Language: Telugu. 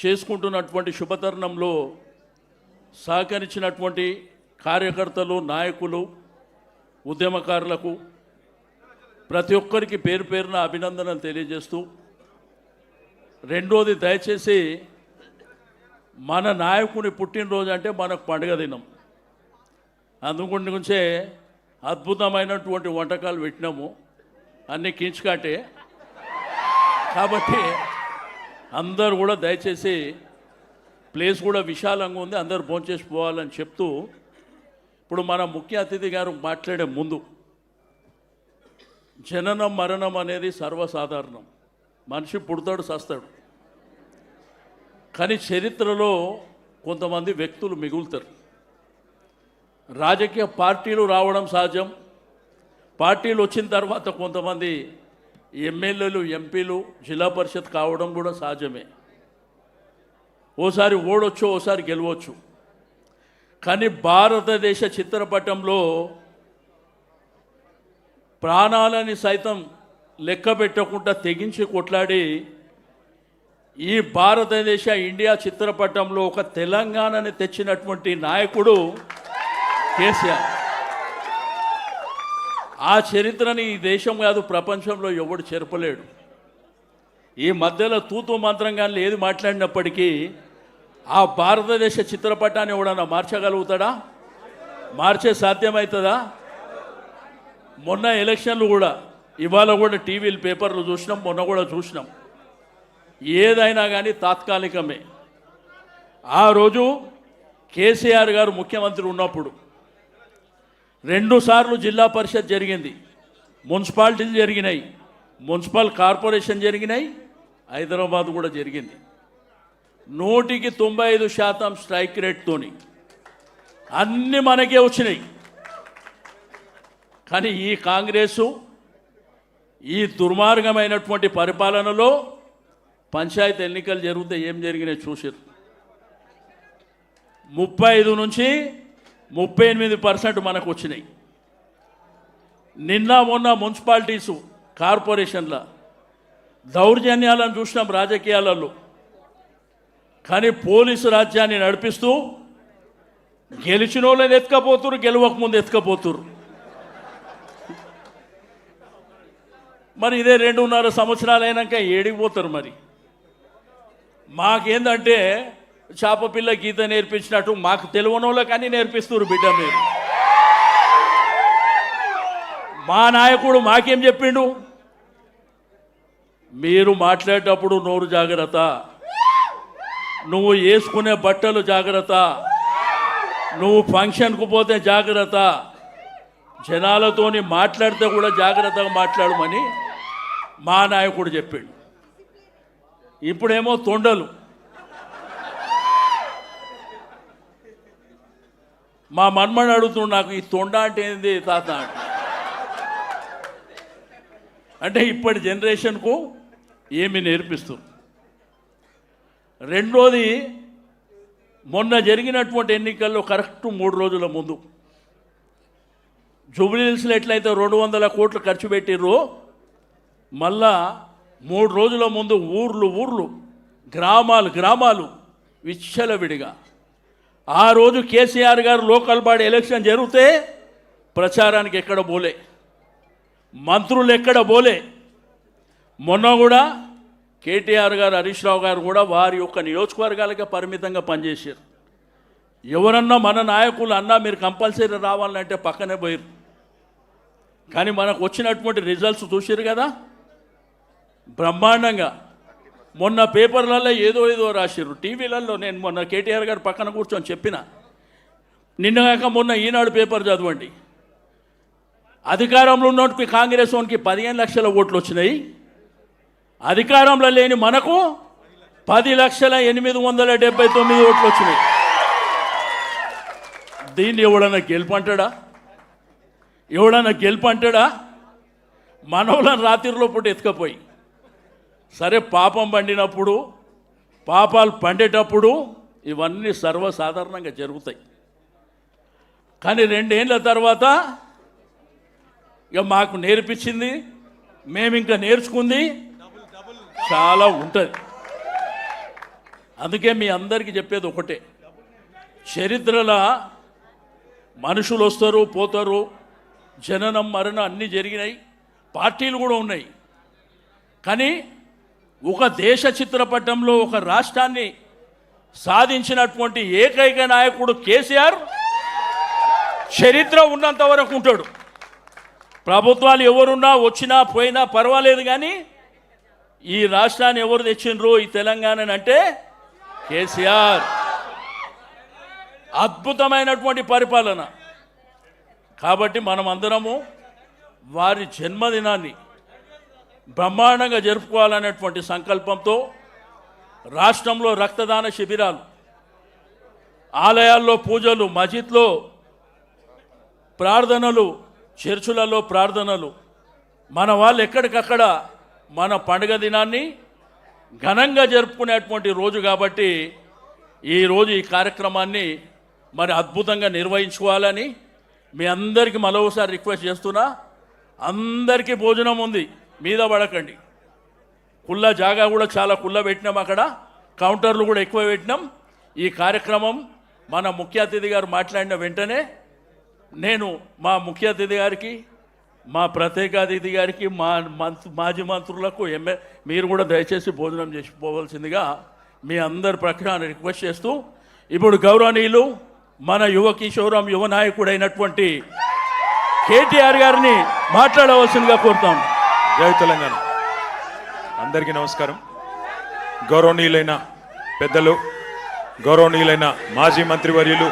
చేసుకుంటున్నటువంటి శుభతరుణంలో సహకరించినటువంటి కార్యకర్తలు, నాయకులు, ఉద్యమకారులకు ప్రతి ఒక్కరికి పేరు పేరున అభినందనలు తెలియజేస్తూ, రెండోది దయచేసి మన నాయకుని పుట్టినరోజు అంటే మనకు పండుగ దినం. అందుగురించే అద్భుతమైనటువంటి వంటకాలు పెట్టినాము, అన్నీ కించుకాటే. కాబట్టి అందరూ కూడా దయచేసి ప్లేస్ కూడా విశాలంగా ఉంది, అందరూ భోంచేసి పోవాలని చెప్తూ, ఇప్పుడు మన ముఖ్య అతిథి గారు మాట్లాడే ముందు జననం మరణం అనేది సర్వసాధారణం. మనిషి పుడతాడు, చస్తాడు. కానీ చరిత్రలో కొంతమంది వ్యక్తులు మిగులుతారు. రాజకీయ పార్టీలు రావడం సహజం. పార్టీలు వచ్చిన తర్వాత కొంతమంది ఎమ్మెల్యేలు, ఎంపీలు, జిల్లా పరిషత్ కావడం కూడా సహజమే. ఓసారి ఓడొచ్చు, ఓసారి గెలవచ్చు. కానీ భారతదేశ చిత్రపటంలో ప్రాణాలని సైతం లెక్క పెట్టకుండా తెగించి కొట్లాడి ఈ భారతదేశ ఇండియా చిత్రపటంలో ఒక తెలంగాణని తెచ్చినటువంటి నాయకుడు కేసీఆర్. ఆ చరిత్రని ఈ దేశం కాదు, ప్రపంచంలో ఎవడు చెరపలేడు. ఈ మధ్యలో తూతూ మంత్రంగానే ఏది మాట్లాడినప్పటికీ ఆ భారతదేశ చిత్రపటాన్ని ఎవడన్నా మార్చగలుగుతాడా? మార్చే సాధ్యమవుతుందా? మొన్న ఎలక్షన్లు కూడా, ఇవాళ కూడా టీవీలు, పేపర్లు చూసినాం, మొన్న కూడా చూసినాం. ఏదైనా కానీ తాత్కాలికమే. ఆ రోజు కేసీఆర్ గారు ముఖ్యమంత్రి ఉన్నప్పుడు 2 సార్లు జిల్లా పరిషత్ జరిగింది, మున్సిపాలిటీలు జరిగినాయి, మున్సిపల్ కార్పొరేషన్ జరిగినాయి, హైదరాబాద్ కూడా జరిగింది. 100% స్ట్రైక్ రేట్తోని అన్నీ మనకే వచ్చినాయి. కానీ ఈ కాంగ్రెసు ఈ దుర్మార్గమైనటువంటి పరిపాలనలో పంచాయతీ ఎన్నికలు జరిగితే ఏం జరిగినాయి చూసారు. 35 నుంచి 38% మనకు వచ్చినాయి. నిన్న మొన్న మున్సిపాలిటీసు, కార్పొరేషన్ల దౌర్జన్యాలను చూసినాం రాజకీయాలలో. కానీ పోలీసు రాజ్యాన్ని నడిపిస్తూ గెలిచిన వాళ్ళని ఎత్తుకపోతురు, గెలవకముందు ఎత్తుకపోతురు. మరి ఇదే 2.5 సంవత్సరాలు అయినాక ఏడిపోతారు. మరి మాకేందంటే చేప పిల్ల గీత నేర్పించినట్టు మాకు తెలియనోళ్ళ కానీ నేర్పిస్తున్నారు. బిడ్డ మీరు, మా నాయకుడు మాకేం చెప్పిండు? మీరు మాట్లాడేటప్పుడు నోరు జాగ్రత్త, నువ్వు వేసుకునే బట్టలు జాగ్రత్త, నువ్వు ఫంక్షన్కు పోతే జాగ్రత్త, జనాలతోని మాట్లాడితే కూడా జాగ్రత్తగా మాట్లాడమని మా నాయకుడు చెప్పాడు. ఇప్పుడేమో తొండలు. మా మన్మడు అడుగుతున్నాడు, నాకు ఈ తొండ అంటే ఏంది తాత అంటే ఇప్పటి జనరేషన్కు ఏమి నేర్పిస్తుంది. రెండోది, మొన్న జరిగినటువంటి ఎన్నికల్లో కరెక్ట్ 3 రోజుల ముందు జూబ్లీహిల్స్లో ఎట్లయితే 200 కోట్లు ఖర్చు పెట్టిర్రో, మళ్ళా 3 రోజుల ముందు ఊర్లు, గ్రామాలు విచ్చలవిడిగా. ఆ రోజు కేసీఆర్ గారు లోకల్ బాడీ ఎలక్షన్ జరిగితే ప్రచారానికి ఎక్కడ పోలే, మంత్రులు ఎక్కడ పోలే. మొన్న కూడా కేటీఆర్ గారు, హరీష్ రావు గారు కూడా వారి యొక్క నియోజకవర్గాలకే పరిమితంగా పనిచేశారు. ఎవరన్నా మన నాయకులు అన్నా మీరు కంపల్సరీ రావాలంటే పక్కనే పోయారు. కానీ మనకు వచ్చినటువంటి రిజల్ట్స్ చూసారు కదా, బ్రహ్మాండంగా. మొన్న పేపర్లలో ఏదో రాశారు, టీవీలలో. నేను మొన్న కేటీఆర్ గారు పక్కన కూర్చొని చెప్పిన, నిన్నగాక మొన్న ఈనాడు పేపర్ చదవండి. అధికారంలో ఉన్నట్టు కాంగ్రెస్ వానికి 15 లక్షల ఓట్లు వచ్చినాయి, అధికారంలో లేని మనకు 10,879 ఓట్లు వచ్చినాయి. దీన్ని ఎవడన్నా గెలుపంటాడా? మనవలను రాత్రిలో పూట ఎత్తుకపోయి, సరే పాపం పండినప్పుడు, పాపాలు పండేటప్పుడు ఇవన్నీ సర్వసాధారణంగా జరుగుతాయి. కానీ 2 ఏళ్ళ తర్వాత ఇక మాకు నేర్పించింది, మేము ఇంకా నేర్చుకుంది చాలా ఉంటుంది. అందుకే మీ అందరికీ చెప్పేది ఒకటే, చరిత్రలో మనుషులు వస్తారు పోతారు, జననం మరణం అన్నీ జరిగినాయి, పార్టీలు కూడా ఉన్నాయి. కానీ ఒక దేశ చిత్రపటంలో ఒక రాష్ట్రాన్ని సాధించినటువంటి ఏకైక నాయకుడు కేసీఆర్ చరిత్ర ఉన్నంత వరకు ఉంటాడు. ప్రభుత్వాలు ఎవరున్నా వచ్చినా పోయినా పర్వాలేదు, కానీ ఈ రాష్ట్రాన్ని ఎవరు తెచ్చిండ్రు ఈ తెలంగాణని అంటే కేసీఆర్. అద్భుతమైనటువంటి పరిపాలన. కాబట్టి మనం అందరము వారి జన్మదినాన్ని బ్రహ్మాండంగా జరుపుకోవాలనేటువంటి సంకల్పంతో రాష్ట్రంలో రక్తదాన శిబిరాలు, ఆలయాల్లో పూజలు, మస్జిద్లో ప్రార్థనలు, చర్చులలో ప్రార్థనలు, మన వాళ్ళు ఎక్కడికక్కడ మన పండుగ దినాన్ని ఘనంగా జరుపుకునేటువంటి రోజు. కాబట్టి ఈరోజు ఈ కార్యక్రమాన్ని మరి అద్భుతంగా నిర్వహించుకోవాలని మీ అందరికీ మరోసారి రిక్వెస్ట్ చేస్తున్నా. అందరికీ భోజనం ఉంది, మీద పడకండి. కుళ్ళ జాగా కూడా చాలా కుళ్ళ పెట్టినాం, అక్కడ కౌంటర్లు కూడా ఎక్కువ పెట్టినాం. ఈ కార్యక్రమం మన ముఖ్య అతిథి గారు మాట్లాడిన వెంటనే నేను మా ముఖ్య అతిథి గారికి, మా ప్రత్యేక అతిథి గారికి, మా మాజీ మంత్రులకు మీరు కూడా దయచేసి భోజనం చేసిపోవాల్సిందిగా మీ అందరి ప్రకారం రిక్వెస్ట్ చేస్తూ, ఇప్పుడు గౌరవనీయులు మన యువ కిషోరం యువ నాయకుడైనటువంటి కేటీఆర్ గారిని మాట్లాడవలసిందిగా కోరుతాం. జై తెలంగాణ. అందరికీ నమస్కారం. గౌరవనీయులైన పెద్దలు, గౌరవనీయులైన మాజీ మంత్రివర్యులు,